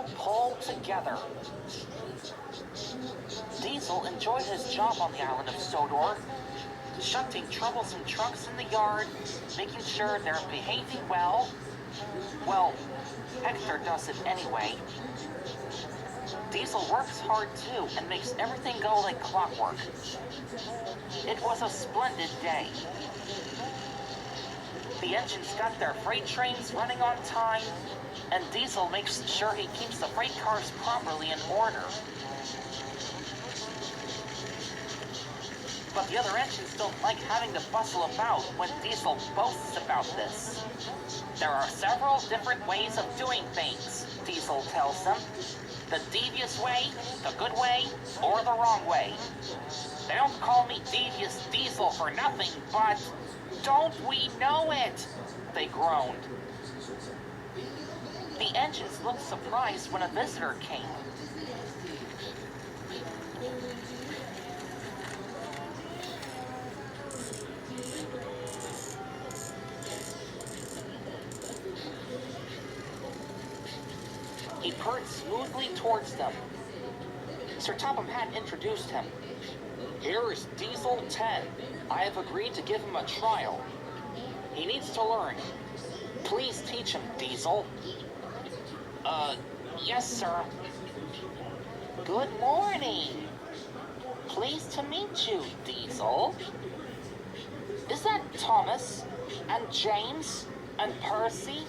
all pull together. Diesel enjoyed his job on the island of Sodor, shunting troublesome trucks in the yard, making sure they're behaving well. Well, Hector does it anyway. Diesel works hard too and makes everything go like clockwork. It was a splendid day. The engines got their freight trains running on time, and Diesel makes sure he keeps the freight cars properly in order. But the other engines don't like having to bustle about when Diesel boasts about this. There are several different ways of doing things, Diesel tells them. The devious way, the good way, or the wrong way. They don't call me Devious Diesel for nothing, but don't we know it? They groaned. The engines looked surprised when a visitor came. He purred smoothly towards them. Sir Topham Hatt introduced him. Here is Diesel 10. I have agreed to give him a trial. He needs to learn. Please teach him, Diesel. Yes, sir. Good morning. Pleased to meet you, Diesel. Is that Thomas, and James, and Percy,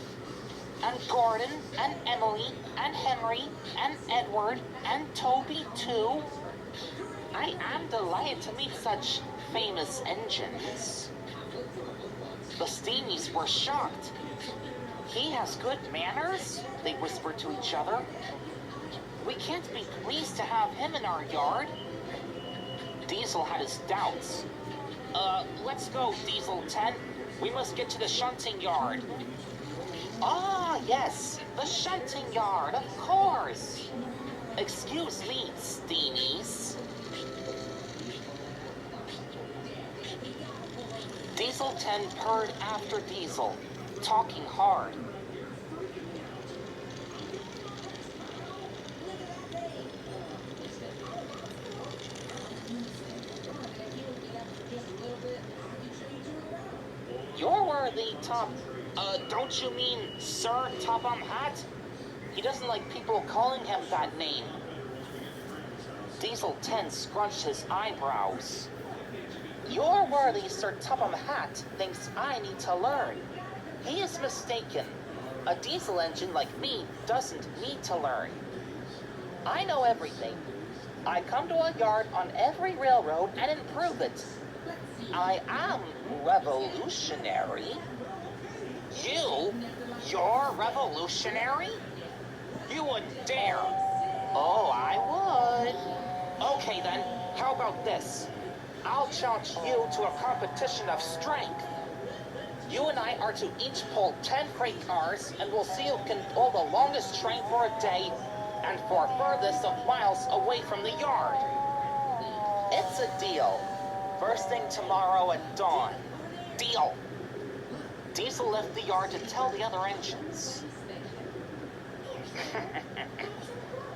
and Gordon, and Emily, and Henry, and Edward, and Toby, too? I am delighted to meet such famous engines. The Steamies were shocked. He has good manners, they whispered to each other. We can't be pleased to have him in our yard. Diesel had his doubts. Let's go, Diesel 10. We must get to the shunting yard. Ah, yes, the shunting yard, of course. Excuse me, Steamies. Diesel 10 purred after Diesel, talking hard. You're worthy, don't you mean Sir Topham Hatt? He doesn't like people calling him that name. Diesel 10 scrunched his eyebrows. Your worthy Sir Topham Hatt thinks I need to learn. He is mistaken. A diesel engine like me doesn't need to learn. I know everything. I come to a yard on every railroad and improve it. I am revolutionary. You're revolutionary? You wouldn't dare. Oh, I would. Okay then, how about this? I'll challenge you to a competition of strength. You and I are to each pull 10 freight cars, and we'll see who can pull the longest train for a day and for furthest of miles away from the yard. It's a deal. First thing tomorrow at dawn. Deal. Diesel left the yard to tell the other engines.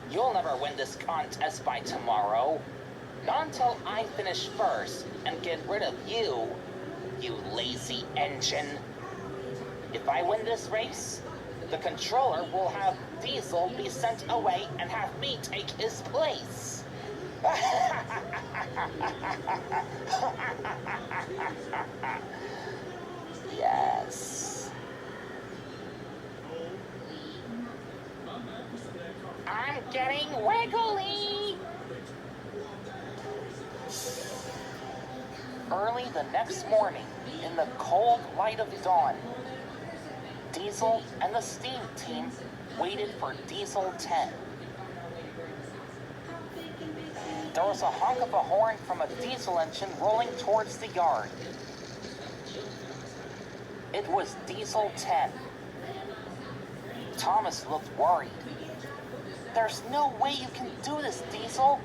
You'll never win this contest by tomorrow. Not until I finish first and get rid of you, you lazy engine. If I win this race, the controller will have Diesel be sent away and have me take his place. Yes. I'm getting wiggly. Early the next morning, in the cold light of dawn, Diesel and the steam team waited for Diesel 10. There was a honk of a horn from a diesel engine rolling towards the yard. It was Diesel 10. Thomas looked worried. There's no way you can do this, Diesel.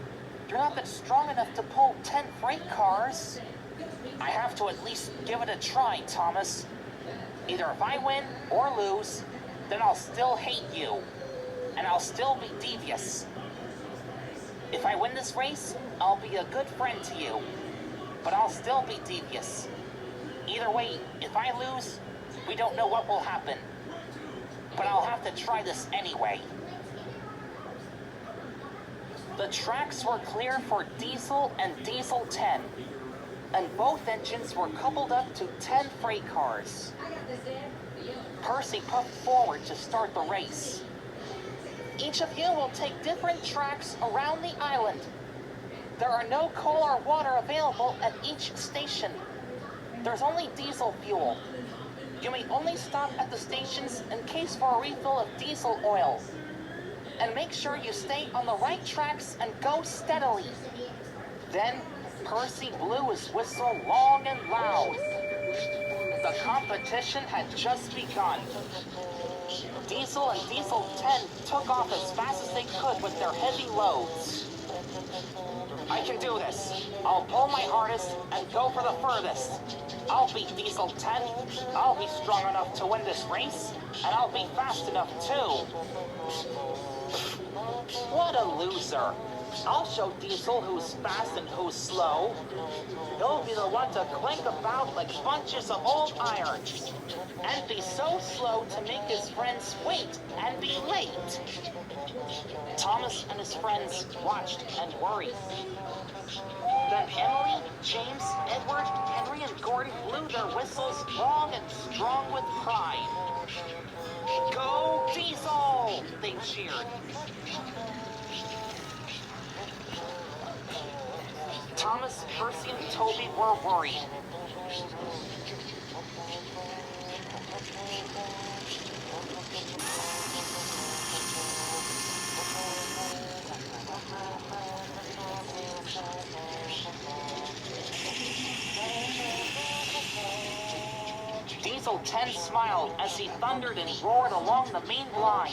You're not that strong enough to pull 10 freight cars. I have to at least give it a try, Thomas. Either if I win or lose, then I'll still hate you. and I'll still be devious. If I win this race, I'll be a good friend to you, but I'll still be devious. Either way, if I lose, we don't know what will happen, but I'll have to try this anyway. The tracks were clear for Diesel and Diesel 10, and both engines were coupled up to 10 freight cars. Percy puffed forward to start the race. Each of you will take different tracks around the island. There are no coal or water available at each station. There's only diesel fuel. You may only stop at the stations in case for a refill of diesel oil. And make sure you stay on the right tracks and go steadily. Then, Percy blew his whistle long and loud. The competition had just begun. Diesel and Diesel 10 took off as fast as they could with their heavy loads. I can do this. I'll pull my hardest and go for the furthest. I'll beat Diesel 10. I'll be strong enough to win this race, and I'll be fast enough too. What a loser. I'll show Diesel who's fast and who's slow. He'll be the one to clink about like bunches of old iron, and be so slow to make his friends wait and be late. Thomas and his friends watched and worried. Then Emily, James, Edward, Henry, and Gordon blew their whistles long and strong with pride. Go Diesel! They cheered. Thomas, Percy, and Toby were worried. Diesel 10 smiled as he thundered and roared along the main line.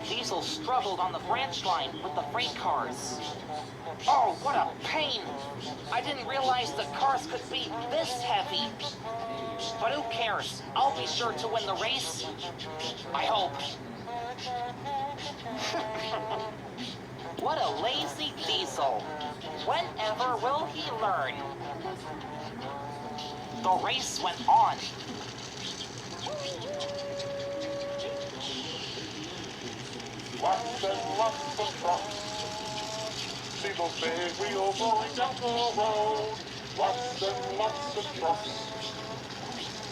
Diesel struggled on the branch line with the freight cars. Oh, what a pain! I didn't realize the cars could be this heavy. But who cares? I'll be sure to win the race. I hope. What a lazy Diesel. Whenever will he learn? The race went on. Lots and lots of trucks. See those big wheels rolling down the road. Lots and lots of trucks.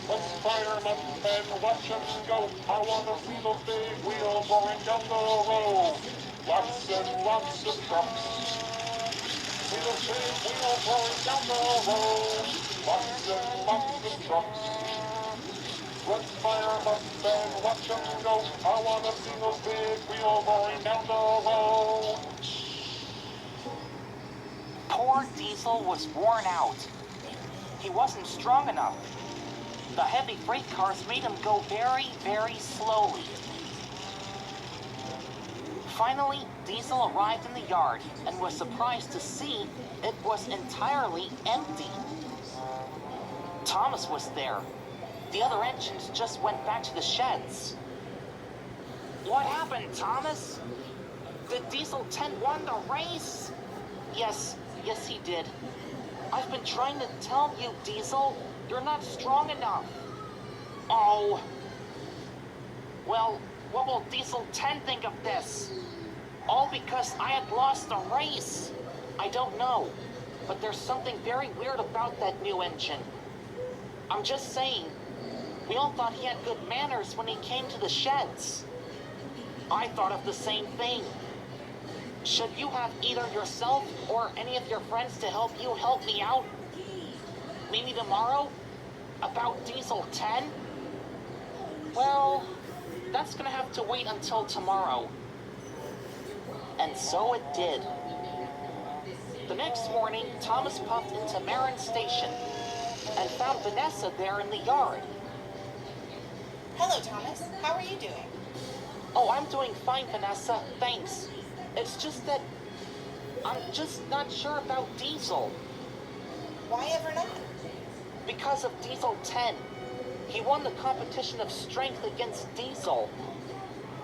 Let's fire them up and watch them go. I want to see those big wheels rolling down the road. Lots and lots of trucks. See those big wheels rolling down the road. Lots and lots of trucks. Let's fire them up and watch them go. I want to see those big wheels rolling down the road. Poor Diesel was worn out. He wasn't strong enough. The heavy freight cars made him go very, very slowly. Finally, Diesel arrived in the yard and was surprised to see it was entirely empty. Thomas was there. The other engines just went back to the sheds. What happened, Thomas? Did Diesel 10 win the race? Yes, he did. I've been trying to tell you, Diesel, you're not strong enough. Oh. Well, what will Diesel 10 think of this? All because I had lost the race. I don't know, but there's something very weird about that new engine. I'm just saying, we all thought he had good manners when he came to the sheds. I thought of the same thing. Should you have either yourself or any of your friends to help me out? Maybe tomorrow? About Diesel 10? Well, that's gonna have to wait until tomorrow. And so it did. The next morning, Thomas puffed into Marin Station and found Vanessa there in the yard. Hello, Thomas. How are you doing? Oh, I'm doing fine, Vanessa. Thanks. It's just that I'm just not sure about Diesel. Why ever not? Because of Diesel 10. He won the competition of strength against Diesel.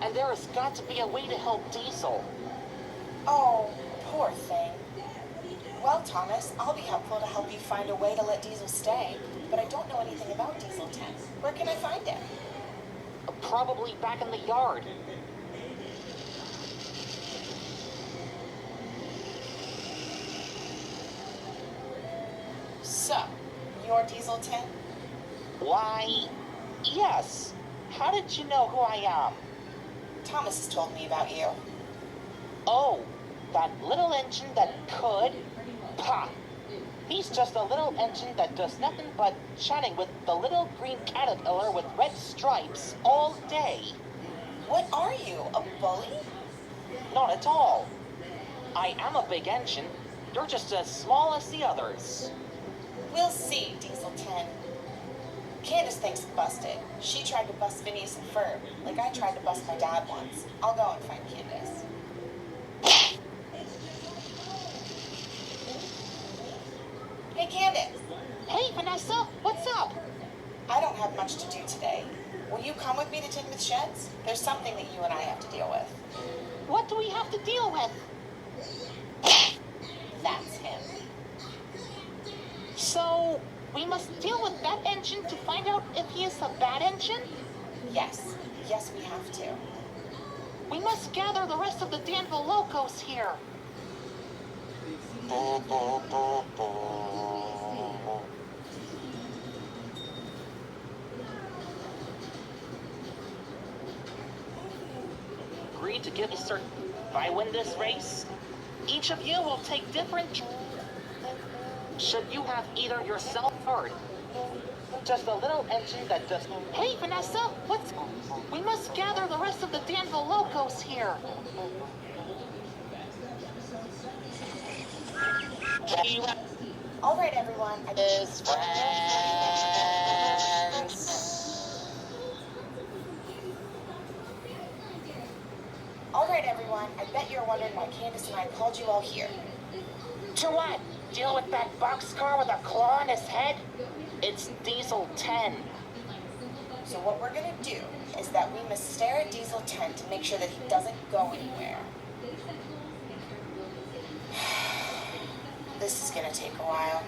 and there has got to be a way to help Diesel. Oh, poor thing. Well, Thomas, I'll be helpful to help you find a way to let Diesel stay, but I don't know anything about Diesel 10. Where can I find him? Probably back in the yard. So, you're Diesel 10? Why, yes. How did you know who I am? Thomas has told me about you. Oh, that little engine that could? Pah! He's just a little engine that does nothing but chatting with the little green caterpillar with red stripes all day. What are you, a bully? Not at all. I am a big engine. You're just as small as the others. We'll see, Diesel 10. Candace thinks it's busted. She tried to bust Phineas and Ferb, like I tried to bust my dad once. I'll go and find Candace. Hey, Candace. Hey, Vanessa, what's up? I don't have much to do today. Will you come with me to Tidmouth Sheds? There's something that you and I have to deal with. What do we have to deal with? That's him. So, we must deal with that engine to find out if he is a bad engine? Yes. Yes, we have to. We must gather the rest of the Danville locos here. Agree to give a certain... If I win this race, each of you will take different... Should you have either yourself or just a little engine that does... Hey, Vanessa, what's... We must gather the rest of the Danville locos here. All right, everyone. His friends. All right, everyone. I bet you're wondering why Candace and I called you all here. To what? Deal with that boxcar with a claw on his head? It's Diesel 10. So what we're gonna do is that we must stare at Diesel 10 to make sure that he doesn't go anywhere. This is gonna take a while.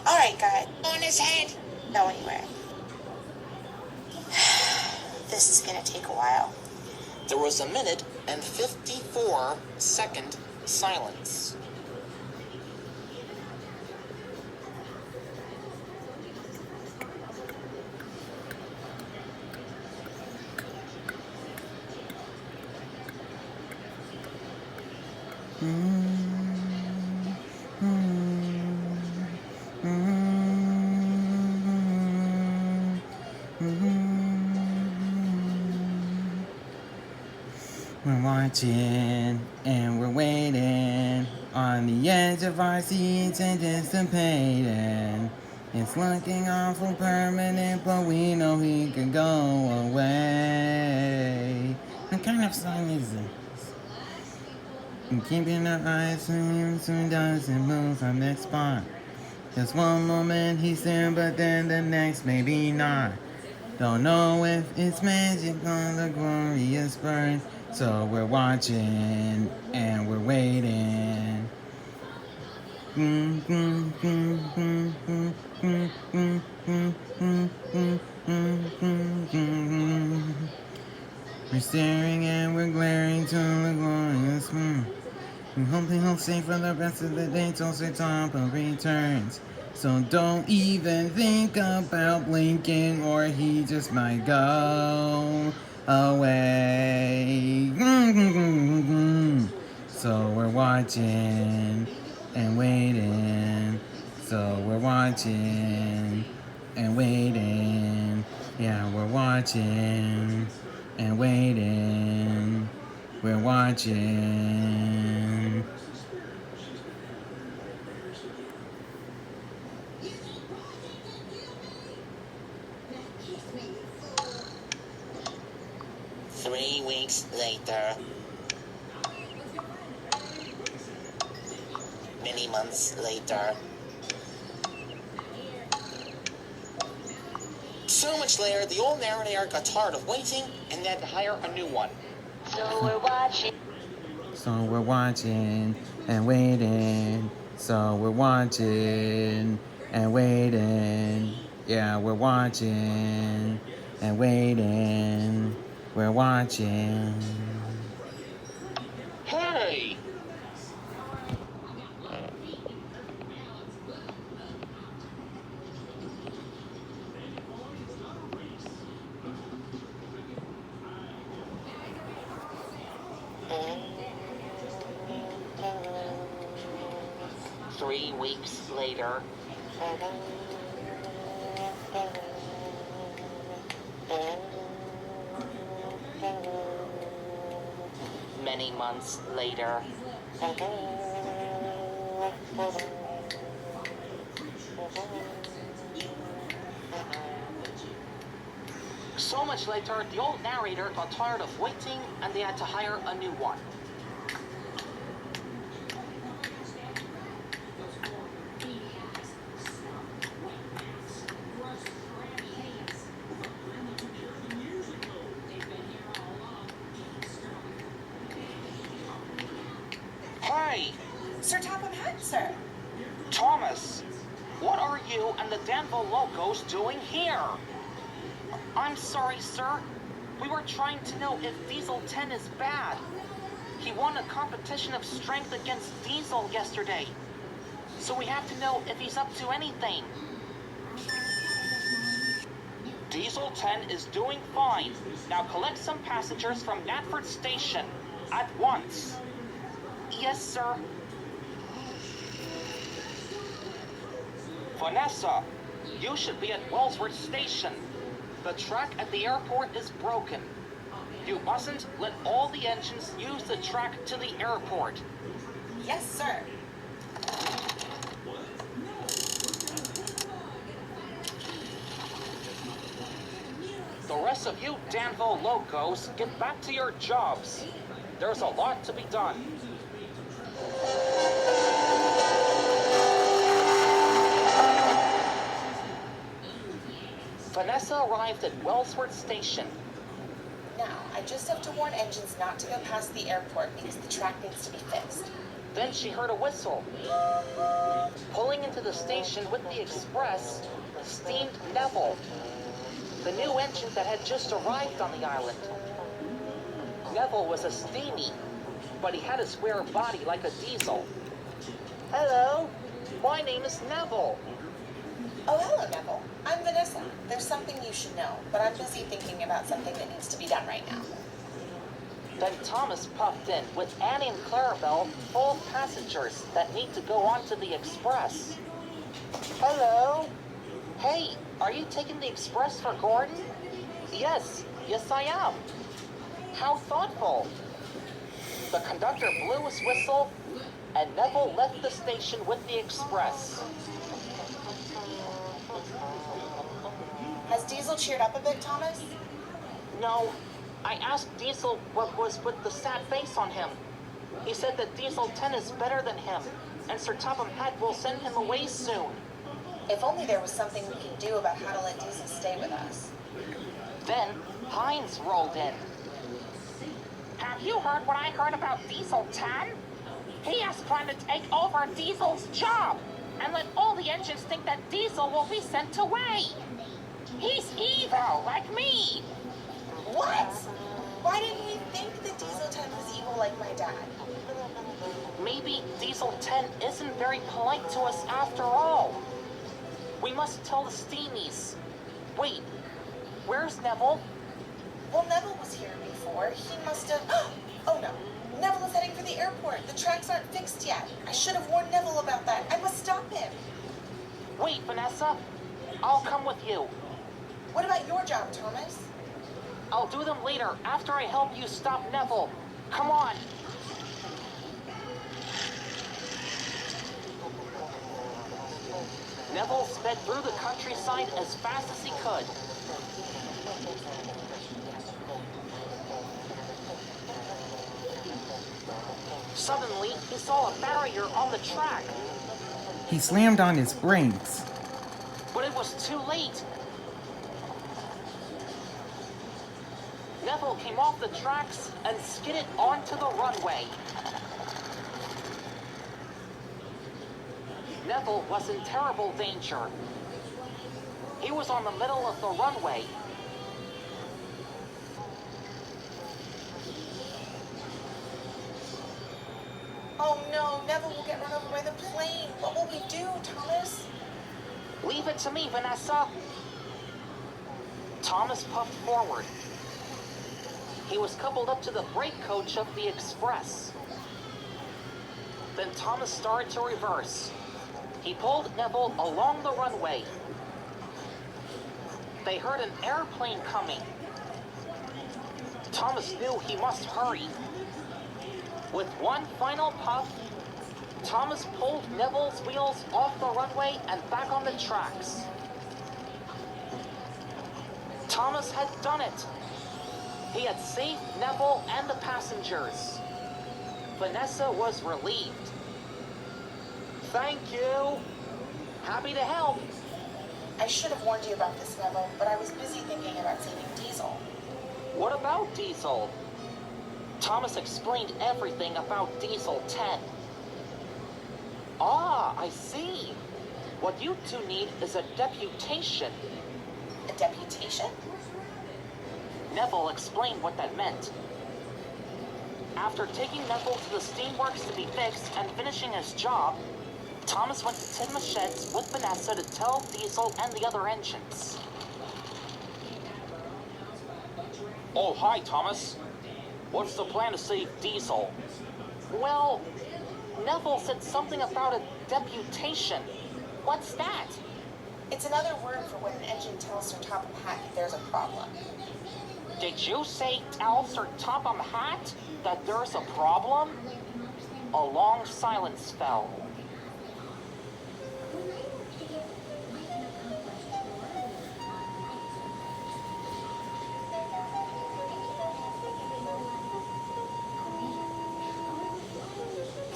All right, guys. On his head. Go anywhere. This is gonna take a while. There was a minute and 54-second silence. We're watching and we're waiting on the edge of our seats anticipating. It's looking awful permanent, but we know he could go away. What kind of song is this? And keeping our eyes on him soon doesn't move from that spot. Just one moment he's there, but then the next maybe not. Don't know if it's magic or the glorious birth. So we're watching and we're waiting. We're staring and we're glaring to the glorious moon. We hope he'll stay for the rest of the day till September returns. So don't even think about blinking or he just might go away. So we're watching and waiting. So we're watching and waiting. Yeah, we're watching and waiting. we're watching. Three weeks later. Many months later. So much later, the old narrator got tired of waiting and they had to hire a new one. So we're watching. So we're watching and waiting. So we're watching and waiting. Yeah, we're watching and waiting. We're watching. Hey! Three weeks later. Many months later. So much later, the old narrator got tired of waiting and they had to hire a new one. Hey, Sir Topham Hatt, sir. Thomas, what are you and the Danville Locos doing here? I'm sorry, sir. We were trying to know if Diesel 10 is bad. He won a competition of strength against Diesel yesterday. So we have to know if he's up to anything. Diesel 10 is doing fine. Now collect some passengers from Natford Station at once. Yes, sir. Vanessa, you should be at Wellsworth Station. The track at the airport is broken. You mustn't let all the engines use the track to the airport. Yes, sir. The rest of you Danville Locos, get back to your jobs. There's a lot to be done. Vanessa arrived at Wellsworth Station. Now, I just have to warn engines not to go past the airport because the track needs to be fixed. Then she heard a whistle. Pulling into the station with the express steamed Neville, the new engine that had just arrived on the island. Neville was a steamy, but he had a square body like a diesel. Hello, my name is Neville. Oh, hello, Neville. I'm Vanessa. There's something you should know, but I'm busy thinking about something that needs to be done right now. Then Thomas puffed in with Annie and Clarabelle, full of passengers that need to go onto the express. Hello. Hey, are you taking the express for Gordon? Yes I am. How thoughtful. The conductor blew his whistle, and Neville left the station with the express. Has Diesel cheered up a bit, Thomas? No, I asked Diesel what was with the sad face on him. He said that Diesel 10 is better than him, and Sir Topham Hatt will send him away soon. If only there was something we could do about how to let Diesel stay with us. Then Hines rolled in. Have you heard what I heard about Diesel 10? He has planned to take over Diesel's job and let all the engines think that Diesel will be sent away. He's evil, like me. What? Why didn't we think that Diesel 10 was evil like my dad? Maybe Diesel 10 isn't very polite to us after all. We must tell the Steamies. Wait, where's Neville? Well, Neville was here before. He must have... Oh, no. Neville is heading for the airport. The tracks aren't fixed yet. I should have warned Neville about that. I must stop him. Wait, Vanessa. I'll come with you. What about your job, Thomas? I'll do them later, after I help you stop Neville. Come on. Neville sped through the countryside as fast as he could. Suddenly, he saw a barrier on the track, He slammed on his brakes. but it was too late. Neville came off the tracks and skidded onto the runway. Neville was in terrible danger. He was on the middle of the runway. Oh no, Neville will get run over by the plane. What will we do, Thomas? Leave it to me, Vanessa. Thomas puffed forward. He was coupled up to the brake coach of the express. Then Thomas started to reverse. He pulled Neville along the runway. They heard an airplane coming. Thomas knew he must hurry. With one final puff, Thomas pulled Neville's wheels off the runway and back on the tracks. Thomas had done it. He had saved Neville and the passengers. Vanessa was relieved. Thank you. Happy to help. I should have warned you about this, Neville, but I was busy thinking about saving Diesel. What about Diesel? Thomas explained everything about Diesel 10. Ah, I see. What you two need is a deputation. A deputation? Neville explained what that meant. After taking Neville to the steamworks to be fixed and finishing his job, Thomas went to Tinma's sheds with Vanessa to tell Diesel and the other engines. Oh, hi, Thomas. What's the plan to save Diesel? Well, Neville said something about a deputation. What's that? It's another word for when an engine tells Sir Topham Hatt that there's a problem. Did you say tell Sir Topham Hatt that there's a problem? A long silence fell.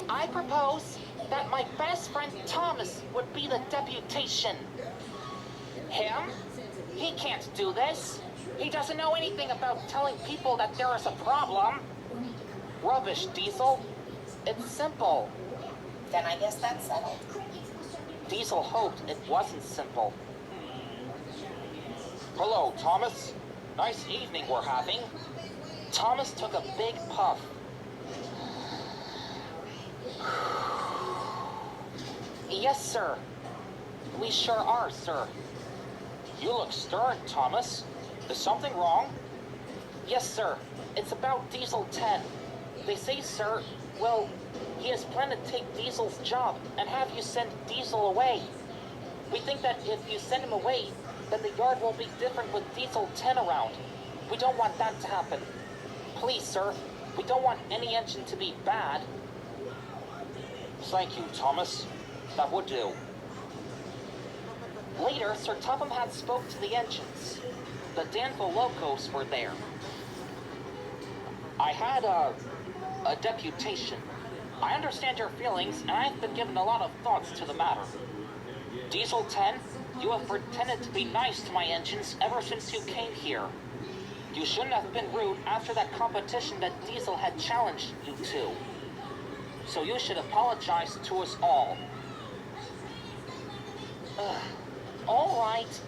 I propose that my best friend Thomas would be the deputation. Him? He can't do this. He doesn't know anything about telling people that there is a problem. Rubbish, Diesel. It's simple. Then I guess that's settled. Diesel hoped it wasn't simple. Hello, Thomas. Nice evening we're having. Thomas took a big puff. Yes, sir. We sure are, sir. You look stern, Thomas. Is something wrong? Yes, sir. It's about Diesel 10. They say, sir, well, he has planned to take Diesel's job and have you send Diesel away. We think that if you send him away, then the yard will be different with Diesel 10 around. We don't want that to happen. Please, sir, we don't want any engine to be bad. Thank you, Thomas. That would do. Later, Sir Topham Hatt spoke to the engines. The Danville locos were there. I had a deputation. I understand your feelings, and I've been given a lot of thoughts to the matter. Diesel 10, you have pretended to be nice to my engines ever since you came here. You shouldn't have been rude after that competition that Diesel had challenged you to. So you should apologize to us all. All right.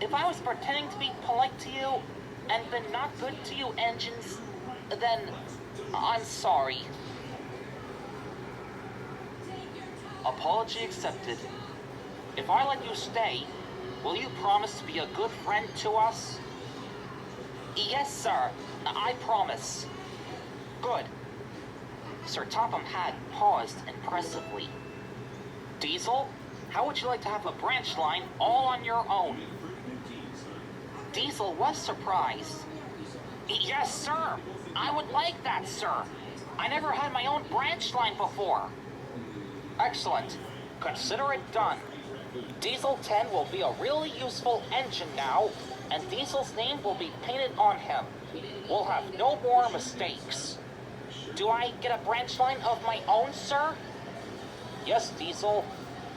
If I was pretending to be polite to you and been not good to you engines, then I'm sorry. Apology accepted. If I let you stay, will you promise to be a good friend to us? Yes, sir. I promise. Good. Sir Topham Hatt paused impressively. Diesel, how would you like to have a branch line all on your own? Diesel was surprised. Yes, sir. I would like that, sir. I never had my own branch line before. Excellent. Consider it done. Diesel 10 will be a really useful engine now, and Diesel's name will be painted on him. We'll have no more mistakes. Do I get a branch line of my own, sir? Yes, Diesel.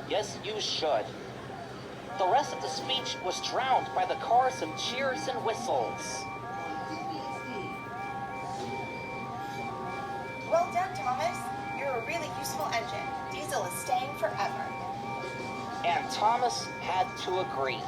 Yes, you should. The rest of the speech was drowned by the chorus of cheers and whistles. Well done, Thomas. You're a really useful engine. Diesel is staying forever. And Thomas had to agree.